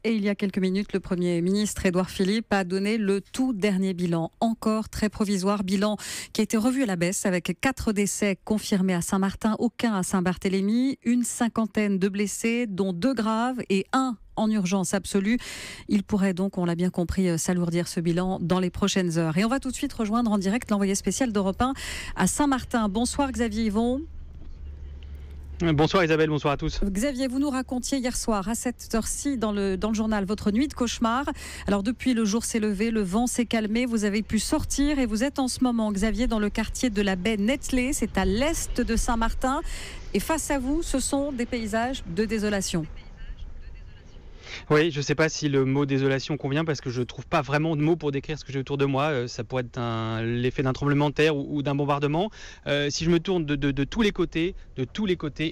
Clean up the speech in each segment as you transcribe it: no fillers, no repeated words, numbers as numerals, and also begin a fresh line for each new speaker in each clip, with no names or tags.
Et il y a quelques minutes, le Premier ministre Édouard Philippe a donné le tout dernier bilan, encore très provisoire, bilan qui a été revu à la baisse avec 4 décès confirmés à Saint-Martin, aucun à Saint-Barthélemy, une cinquantaine de blessés, dont 2 graves et 1 en urgence absolue. Il pourrait donc, on l'a bien compris, s'alourdir ce bilan dans les prochaines heures. Et on va tout de suite rejoindre en direct l'envoyé spécial d'Europe 1 à Saint-Martin. Bonsoir Xavier Yvon.
Bonsoir Isabelle, bonsoir à tous.
Xavier, vous nous racontiez hier soir à cette heure-ci dans le journal votre nuit de cauchemar. Alors depuis, le jour s'est levé, le vent s'est calmé, vous avez pu sortir et vous êtes en ce moment, Xavier, dans le quartier de la baie Netley, c'est à l'est de Saint-Martin. Et face à vous, ce sont des paysages de désolation.
Oui, je ne sais pas si le mot désolation convient parce que je ne trouve pas vraiment de mots pour décrire ce que j'ai autour de moi. Ça pourrait être l'effet d'un tremblement de terre ou d'un bombardement. Si je me tourne de tous les côtés,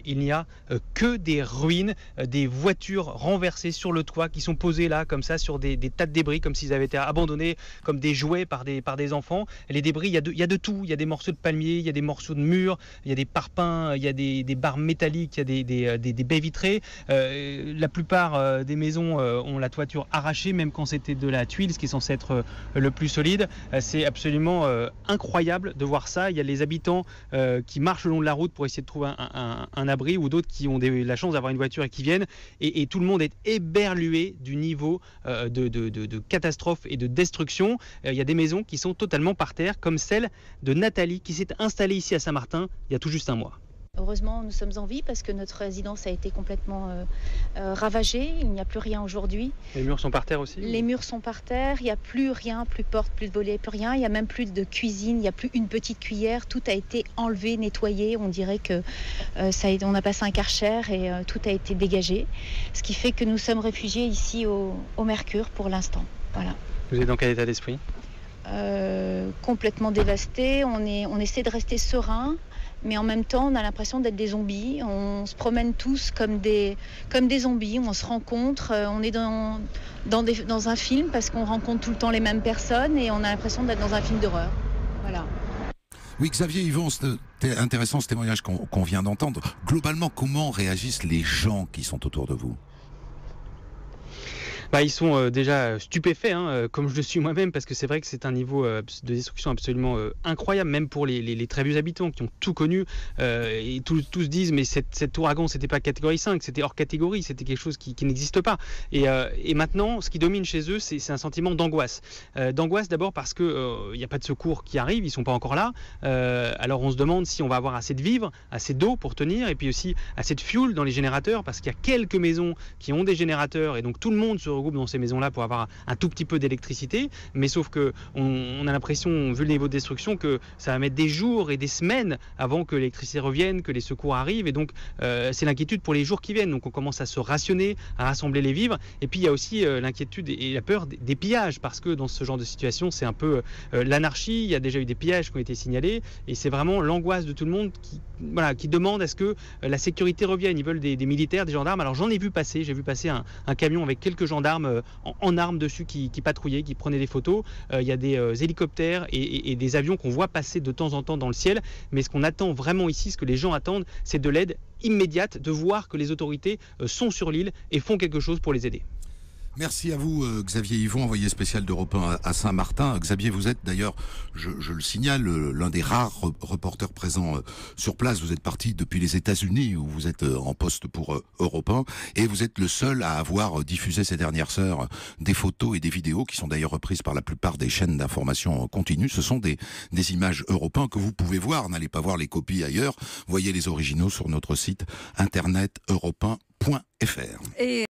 il n'y a que des ruines, des voitures renversées sur le toit qui sont posées là comme ça sur des tas de débris comme s'ils avaient été abandonnés comme des jouets par des enfants. Les débris, il y a de tout. Il y a des morceaux de palmiers, il y a des morceaux de murs, il y a des parpaings, il y a des barres métalliques, il y a des baies vitrées. La plupart des maisons ont la toiture arrachée, même quand c'était de la tuile, ce qui est censé être le plus solide. C'est absolument incroyable de voir ça. Il y a les habitants qui marchent le long de la route pour essayer de trouver un abri, ou d'autres qui ont la chance d'avoir une voiture et qui viennent. Et tout le monde est éberlué du niveau de catastrophe et de destruction. Il y a des maisons qui sont totalement par terre, comme celle de Nathalie, qui s'est installée ici à Saint-Martin il y a tout juste un mois.
Heureusement, nous sommes en vie parce que notre résidence a été complètement ravagée. Il n'y a plus rien aujourd'hui.
Les murs sont par terre aussi? Les
murs sont par terre. Il n'y a plus rien, plus de porte, plus de volets, plus rien. Il n'y a même plus de cuisine. Il n'y a plus une petite cuillère. Tout a été enlevé, nettoyé. On dirait que on a passé un Karcher et tout a été dégagé. Ce qui fait que nous sommes réfugiés ici au Mercure pour l'instant. Voilà.
Vous êtes dans quel état d'esprit?
Complètement dévasté. On essaie de rester serein. Mais en même temps, on a l'impression d'être des zombies. On se promène tous comme des zombies. On se rencontre. On est dans un film parce qu'on rencontre tout le temps les mêmes personnes et on a l'impression d'être dans un film d'horreur. Voilà.
Oui, Xavier Yvon, c'était intéressant ce témoignage qu'on vient d'entendre. Globalement, comment réagissent les gens qui sont autour de vous ?
Ils sont déjà stupéfaits, comme je le suis moi-même, parce que c'est vrai que c'est un niveau de destruction absolument incroyable, même pour les très vieux habitants qui ont tout connu. Et tous disent, mais cet ouragan, c'était pas catégorie 5, c'était hors catégorie, c'était quelque chose qui n'existe pas. Et maintenant, ce qui domine chez eux, c'est un sentiment d'angoisse. D'angoisse d'abord parce qu'il n'y a pas de secours qui arrivent, ils sont pas encore là. Alors on se demande si on va avoir assez de vivres, assez d'eau pour tenir, et puis aussi assez de fuel dans les générateurs, parce qu'il y a quelques maisons qui ont des générateurs, et donc tout le monde se regroupe dans ces maisons-là pour avoir un tout petit peu d'électricité, mais sauf que on a l'impression, vu le niveau de destruction, que ça va mettre des jours et des semaines avant que l'électricité revienne, que les secours arrivent, et donc c'est l'inquiétude pour les jours qui viennent. Donc on commence à se rationner, à rassembler les vivres, et puis il y a aussi l'inquiétude et la peur des pillages, parce que dans ce genre de situation, c'est un peu l'anarchie. Il y a déjà eu des pillages qui ont été signalés, et c'est vraiment l'angoisse de tout le monde qui demande à ce que la sécurité revienne. Ils veulent des militaires, des gendarmes. Alors j'en ai vu passer, j'ai vu passer un camion avec quelques gendarmes en armes dessus qui patrouillaient, qui prenaient des photos. Il y a des hélicoptères et des avions qu'on voit passer de temps en temps dans le ciel. Mais ce qu'on attend vraiment ici, ce que les gens attendent, c'est de l'aide immédiate, de voir que les autorités sont sur l'île et font quelque chose pour les aider.
Merci à vous, Xavier Yvon, envoyé spécial d'Europe 1 à Saint-Martin. Xavier, vous êtes d'ailleurs, je le signale, l'un des rares reporters présents sur place. Vous êtes parti depuis les États-Unis, où vous êtes en poste pour Europe 1, et vous êtes le seul à avoir diffusé ces dernières heures des photos et des vidéos qui sont d'ailleurs reprises par la plupart des chaînes d'information continue. Ce sont des images Europe 1 que vous pouvez voir. N'allez pas voir les copies ailleurs. Voyez les originaux sur notre site internet europe1.fr.